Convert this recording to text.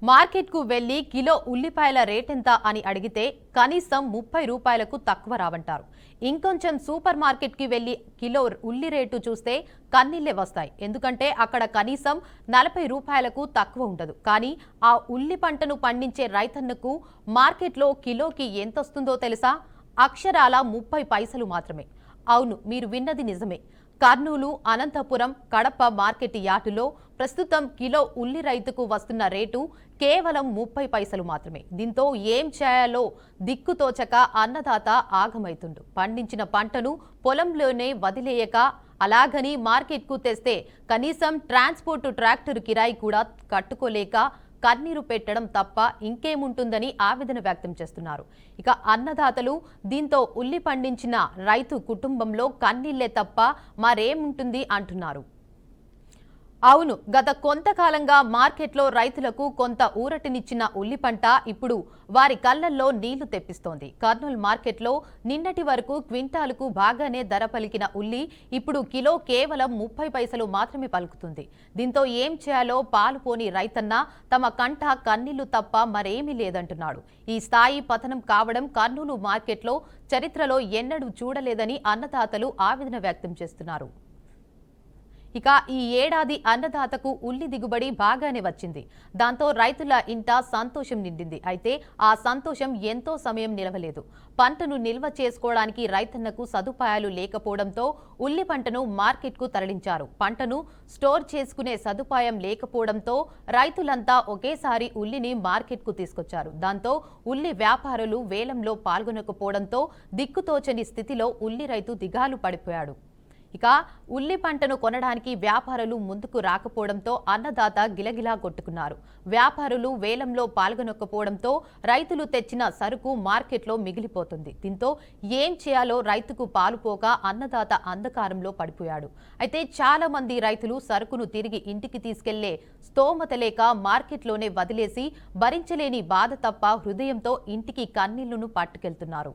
మార్కెట్కు వెళ్లి కిలో ఉల్లిపాయల రేటెంత అని అడిగితే కనీసం 30 రూపాయలకు తక్కువ రావంటారు. ఇంకొంచెం సూపర్ మార్కెట్కి వెళ్లి కిలో ఉల్లి రేటు చూస్తే కన్నీళ్లే వస్తాయి. ఎందుకంటే అక్కడ కనీసం 40 రూపాయలకు తక్కువ ఉండదు. కానీ ఆ ఉల్లి పంటను పండించే రైతన్నకు మార్కెట్లో కిలోకి ఎంతొస్తుందో తెలుసా? అక్షరాల 30 పైసలు మాత్రమే. అవును, మీరు విన్నది నిజమే. కర్నూలు, అనంతపురం, కడప మార్కెట్ యార్డులో ప్రస్తుతం కిలో ఉల్లి రైతుకు వస్తున్న రేటు కేవలం 30 పైసలు మాత్రమే. దీంతో ఏం చేయాలో దిక్కుతోచక అన్నదాత ఆగమైతుండు. పండించిన పంటను పొలంలోనే వదిలేయక అలాగని మార్కెట్కు తెస్తే కనీసం ట్రాక్టర్ కిరాయి కూడా కట్టుకోలేక కన్నీరు పెట్టడం తప్ప ఇంకేముంటుందని ఆవేదన వ్యక్తం చేస్తున్నారు. ఇక అన్నదాతలు దీంతో ఉల్లి పండించిన రైతు కుటుంబంలో కన్నీళ్లే తప్ప మరేముంటుంది అంటున్నారు. అవును, గత కొంతకాలంగా మార్కెట్లో రైతులకు కొంత ఊరటనిచ్చిన ఉల్లి పంట ఇప్పుడు వారి కళ్లల్లో నీళ్లు తెప్పిస్తోంది. కర్నూలు మార్కెట్లో నిన్నటి వరకు క్వింటాలుకు బాగానే ధర పలికిన ఉల్లి ఇప్పుడు కిలో కేవలం 30 పైసలు మాత్రమే పలుకుతుంది. దీంతో ఏం చేయాలో పాలుపోని రైతన్న తమ కంట కన్నీళ్లు తప్ప మరేమీ లేదంటున్నాడు. ఈ స్థాయి పతనం కావడం కర్నూలు మార్కెట్లో చరిత్రలో ఎన్నడూ చూడలేదని అన్నదాతలు ఆవేదన వ్యక్తం చేస్తున్నారు. ఇక ఈ ఏడాది అన్నదాతకు ఉల్లి దిగుబడి బాగానే వచ్చింది. దాంతో రైతుల ఇంట సంతోషం నిండింది. అయితే ఆ సంతోషం ఎంతో సమయం నిలవలేదు. పంటను నిల్వ చేసుకోవడానికి రైతన్నకు సదుపాయాలు లేకపోవడంతో ఉల్లి పంటను మార్కెట్కు తరలించారు. పంటను స్టోర్ చేసుకునే సదుపాయం లేకపోవడంతో రైతులంతా ఒకేసారి ఉల్లిని మార్కెట్కు తీసుకొచ్చారు. దాంతో ఉల్లి వ్యాపారులు వేలంలో పాల్గొనకపోవడంతో దిక్కుతోచని స్థితిలో ఉల్లి రైతు దిగాలు పడిపోయాడు. ఇక ఉల్లి పంటను కొనడానికి వ్యాపారులు ముందుకు రాకపోవడంతో అన్నదాత గిలగిలా కొట్టుకున్నారు. వ్యాపారులు వేలంలో పాల్గొనకపోవడంతో రైతులు తెచ్చిన సరుకు మార్కెట్లో మిగిలిపోతుంది. దీంతో ఏం చేయాలో రైతుకు పాలుపోక అన్నదాత అంధకారంలో పడిపోయాడు. అయితే చాలా మంది రైతులు సరుకును తిరిగి ఇంటికి తీసుకెళ్లే స్తోమత లేక మార్కెట్లోనే వదిలేసి భరించలేని బాధ తప్ప హృదయంతో ఇంటికి కన్నీళ్లను పట్టుకెళ్తున్నారు.